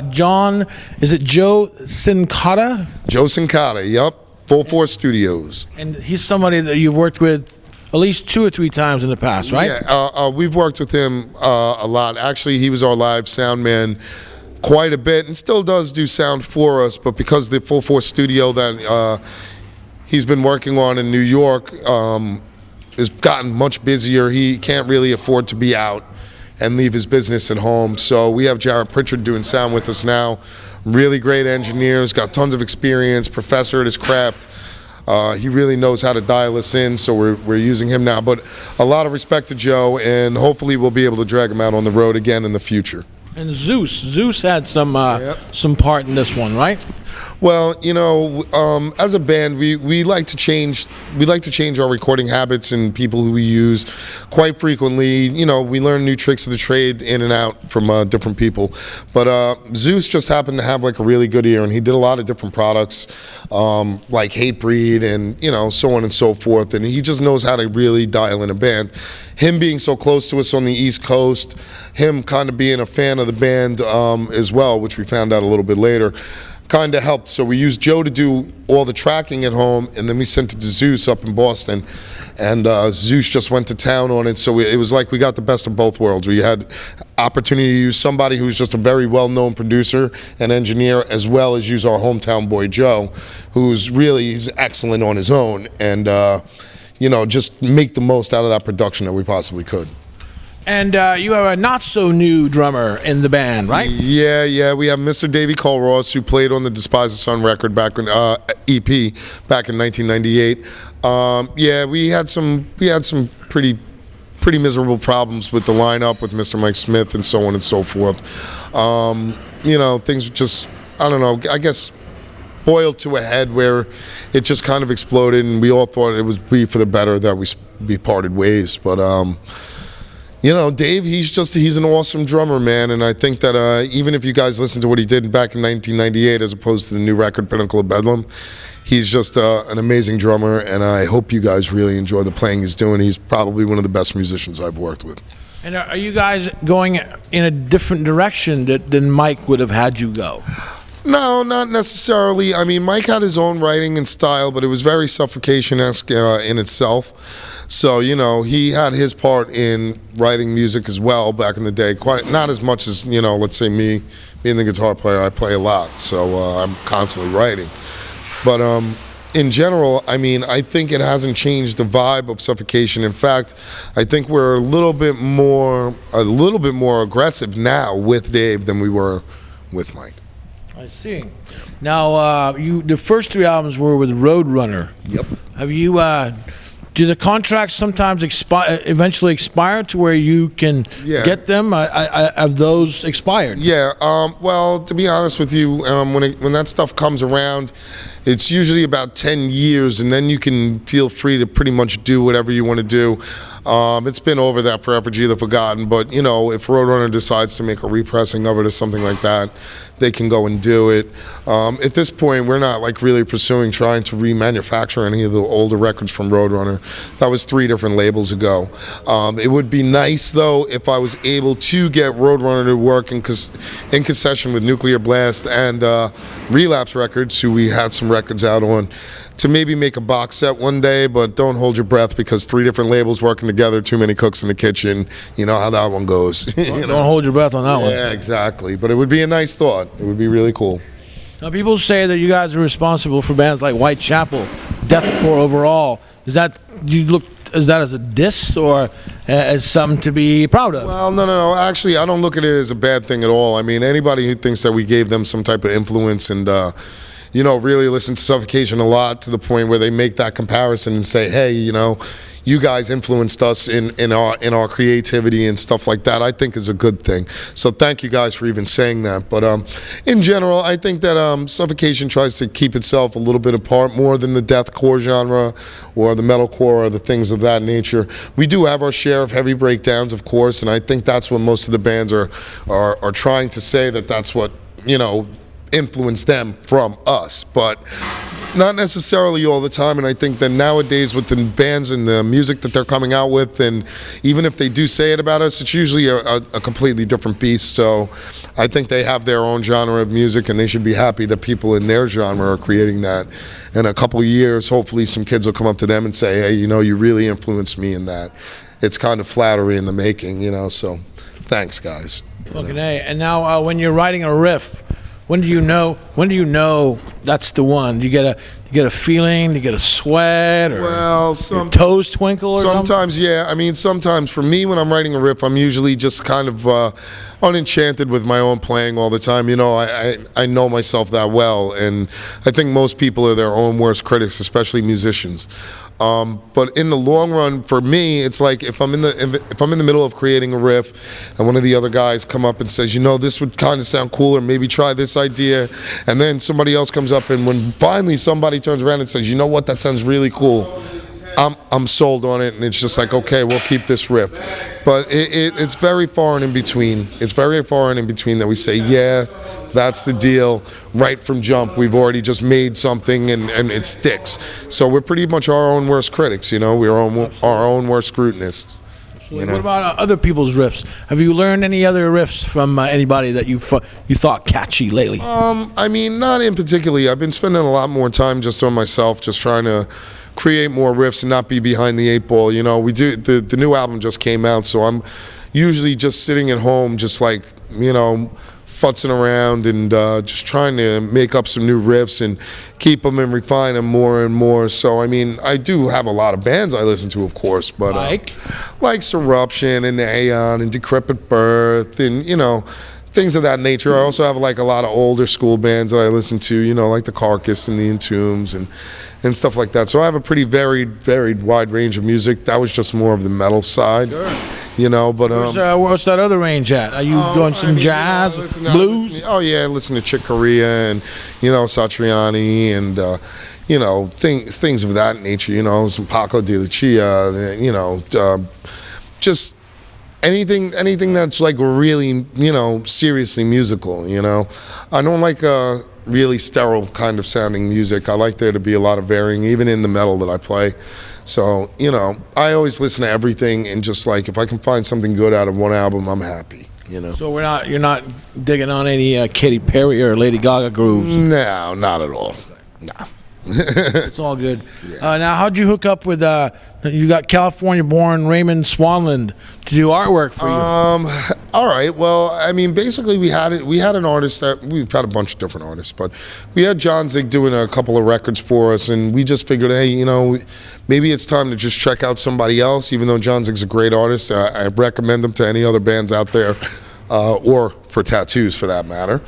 John, is it Joe Sincata? Joe Sincata, yep. Full Force Studios. And he's somebody that you've worked with at least 2 or 3 times in the past, right? Yeah, we've worked with him a lot. Actually, he was our live sound man quite a bit and still does do sound for us, but because the Full Force Studio that he's been working on in New York has gotten much busier, he can't really afford to be out and leave his business at home. So we have Jared Pritchard doing sound with us now. Really great engineers, got tons of experience, professor at his craft. He really knows how to dial us in, so we're using him now. But a lot of respect to Joe, and hopefully we'll be able to drag him out on the road again in the future. And Zeus had some part in this one, right? Well, you know, as a band, we like to change our recording habits and people who we use quite frequently. You know, we learn new tricks of the trade in and out from different people. But Zeus just happened to have like a really good ear, and he did a lot of different products like Hatebreed and, you know, so on and so forth. And he just knows how to really dial in a band. Him being so close to us on the East Coast, him kind of being a fan of the band as well, which we found out a little bit later, kind of helped. So we used Joe to do all the tracking at home, and then we sent it to Zeus up in Boston, and Zeus just went to town on it. So it was like we got the best of both worlds. We had opportunity to use somebody who's just a very well-known producer and engineer, as well as use our hometown boy Joe, he's excellent on his own, and you know, just make the most out of that production that we possibly could. And you have a not-so-new drummer in the band, right? Yeah. We have Mr. Davey Colross, who played on the Despise the Sun record back in EP back in 1998. Yeah, we had some pretty miserable problems with the lineup with Mr. Mike Smith and so on and so forth. You know, things just, I don't know, I guess boiled to a head where it just kind of exploded, and we all thought it would be for the better that we parted ways. But you know, Dave, he's an awesome drummer, man, and I think that even if you guys listen to what he did back in 1998 as opposed to the new record, Pinnacle of Bedlam, he's just an amazing drummer, and I hope you guys really enjoy the playing he's doing. He's probably one of the best musicians I've worked with. And are you guys going in a different direction than Mike would have had you go? No, not necessarily. I mean, Mike had his own writing and style, but it was very Suffocation-esque in itself. So, you know, he had his part in writing music as well back in the day. Quite not as much as, you know, let's say me being the guitar player. I play a lot, so I'm constantly writing. But in general, I mean, I think it hasn't changed the vibe of Suffocation. In fact, I think we're a little bit more aggressive now with Dave than we were with Mike. I see. Now, the first 3 albums were with Roadrunner. Yep. Have you? Do the contracts sometimes eventually expire to where you can get them? Have those expired? Yeah. Well, to be honest with you, when that stuff comes around, it's usually about 10 years, and then you can feel free to pretty much do whatever you want to do. It's been over that forever, the forgotten. But you know, if Roadrunner decides to make a repressing of it or something like that, they can go and do it. At this point, we're not like really pursuing trying to remanufacture any of the older records from Roadrunner. That was 3 different labels ago. It would be nice though if I was able to get Roadrunner to work in concession with Nuclear Blast and Relapse Records, who we had some records out on, to maybe make a box set one day. But don't hold your breath, because 3 different labels working together, too many cooks in the kitchen. You know how that one goes. Don't hold your breath on that one. Yeah, exactly. But it would be a nice thought. It would be really cool. Now, people say that you guys are responsible for bands like Whitechapel, deathcore overall. Is that as a diss or as something to be proud of? Well, no. Actually, I don't look at it as a bad thing at all. I mean, anybody who thinks that we gave them some type of influence and you know, really listen to Suffocation a lot to the point where they make that comparison and say, hey, you know, you guys influenced us in our creativity and stuff like that, I think is a good thing. So thank you guys for even saying that. But in general, I think that Suffocation tries to keep itself a little bit apart more than the deathcore genre or the metalcore or the things of that nature. We do have our share of heavy breakdowns, of course, and I think that's what most of the bands are trying to say, that that's what, you know, influenced them from us. But Not necessarily all the time, and I think that nowadays with the bands and the music that they're coming out with, and even if they do say it about us, it's usually a completely different beast. So I think they have their own genre of music, and they should be happy that people in their genre are creating that. In a couple of years, hopefully some kids will come up to them and say, hey, you know, you really influenced me in that. It's kind of flattery in the making, you know, so thanks, guys. Okay, and now when you're writing a riff, when do you know that's the one? Do you get a feeling? Do you get a sweat, or your toes twinkle, or sometimes something? Yeah. I mean, sometimes for me when I'm writing a riff, I'm usually just kind of unenchanted with my own playing all the time. You know, I know myself that well, and I think most people are their own worst critics, especially musicians. But in the long run, for me, it's like if I'm in the middle of creating a riff, and one of the other guys come up and says, you know, this would kind of sound cool, or maybe try this idea, and then somebody else comes up, and when finally somebody turns around and says, you know what, that sounds really cool, I'm sold on it, and it's just like, okay, we'll keep this riff. But it's very far and in between. It's very far and in between that we say, yeah, that's the deal. Right from jump, we've already just made something, and it sticks. So we're pretty much our own worst critics, you know. We're our own worst scrutinists. You know? What about other people's riffs? Have you learned any other riffs from anybody that you thought catchy lately? I mean, not in particularly. I've been spending a lot more time just on myself, just trying to create more riffs and not be behind the 8 ball. You know, we do the new album just came out, so I'm usually just sitting at home, just like, you know, futzing around and just trying to make up some new riffs and keep them and refine them more and more. So I mean, I do have a lot of bands I listen to, of course, but like Eruption and Aeon and Decrepit Birth and, you know, things of that nature. I also have like a lot of older school bands that I listen to, you know, like the Carcass and the Entombs and stuff like that. So I have a pretty varied wide range of music. That was just more of the metal side. Sure. You know, but what's that other range at? Are you doing some jazz, blues? I listen to Chick Corea and, you know, Satriani and you know, things of that nature. You know, some Paco de Lucia. You know, just anything that's like really, you know, seriously musical. You know, I don't like really sterile kind of sounding music. I like there to be a lot of varying, even in the metal that I play. So, you know, I always listen to everything, and just like if I can find something good out of one album, I'm happy, you know. So you're not digging on any Katy Perry or Lady Gaga grooves? No, not at all. No. It's all good. Yeah. Now, how'd you hook up with you got California-born Raymond Swanland to do artwork for you? All right. Well, I mean, basically, we had an artist we've had a bunch of different artists, but we had John Zig doing a couple of records for us, and we just figured, hey, you know, maybe it's time to just check out somebody else. Even though John Zig's a great artist, I recommend him to any other bands out there, or for tattoos for that matter.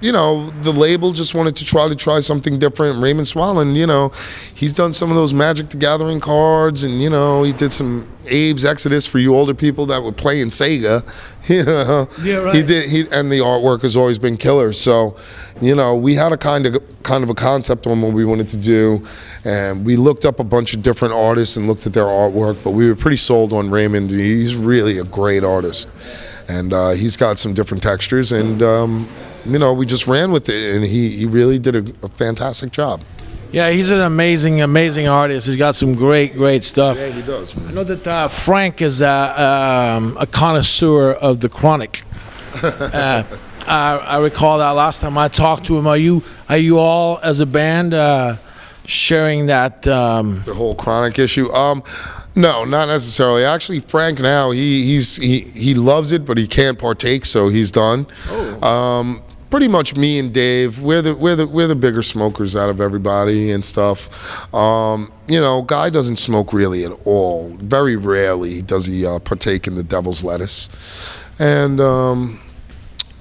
You know, the label just wanted to try something different. Raymond Swanland, you know, he's done some of those Magic the Gathering cards, and, you know, he did some Abe's Exodus for you older people that were playing Sega. You know, yeah, right. And the artwork has always been killer. So, you know, we had a kind of a concept on what we wanted to do, and we looked up a bunch of different artists and looked at their artwork. But we were pretty sold on Raymond. He's really a great artist, and he's got some different textures, and you know, we just ran with it, and he really did a fantastic job. Yeah, he's an amazing artist. He's got some great stuff. Yeah, he does, man. I know that Frank is a connoisseur of the chronic. I recall that last time I talked to him. Are you all as a band sharing that? The whole chronic issue. No, not necessarily. Actually, Frank now he loves it, but he can't partake, so he's done. Oh. Pretty much me and Dave, we're the bigger smokers out of everybody and stuff. You know, Guy doesn't smoke really at all. Very rarely does he partake in the devil's lettuce. And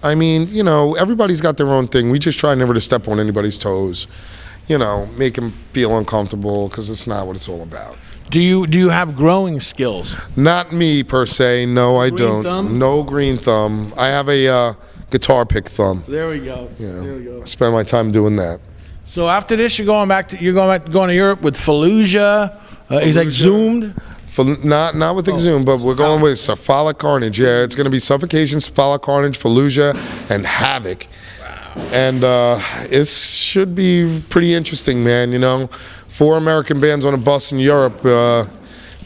I mean, you know, everybody's got their own thing. We just try never to step on anybody's toes. You know, make them feel uncomfortable, because it's not what it's all about. Do you have growing skills? Not me per se. No, I don't. Thumb? No green thumb. I have a guitar pick thumb. There we go. Yeah. There we go. I spend my time doing that. So after this, you're going to Europe with Fallujah. He's like Zoomed. Not with Exhumed, but we're going with Cephalic Carnage. Yeah, it's going to be Suffocation, Cephalic Carnage, Fallujah, and Havoc. Wow. And it should be pretty interesting, man. You know, 4 American bands on a bus in Europe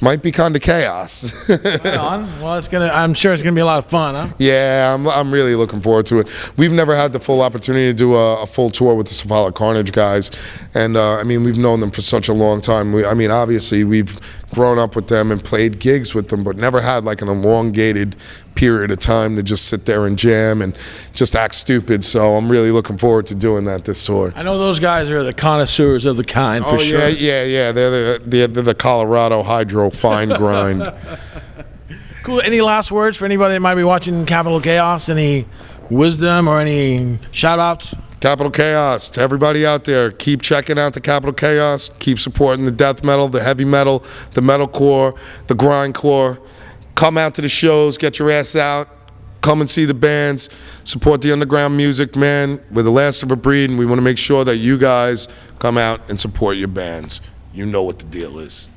might be kind of chaos. Right on. Well, I'm sure it's gonna be a lot of fun, huh? Yeah, I'm really looking forward to it. We've never had the full opportunity to do a full tour with the Cephalic Carnage guys, and I mean, we've known them for such a long time. I mean, obviously, we've grown up with them and played gigs with them, but never had like an elongated period of time to just sit there and jam and just act stupid. So I'm really looking forward to doing that this tour. I know those guys are the connoisseurs of the kind, for sure. Yeah. They're the Colorado Hydro fine grind. Cool. Any last words for anybody that might be watching Capital Chaos? Any wisdom or any shout-outs? Capital Chaos, to everybody out there, keep checking out the Capital Chaos. Keep supporting the death metal, the heavy metal, the metalcore, the grindcore. Come out to the shows, get your ass out, come and see the bands, support the underground music, man. We're the last of a breed, and we want to make sure that you guys come out and support your bands. You know what the deal is.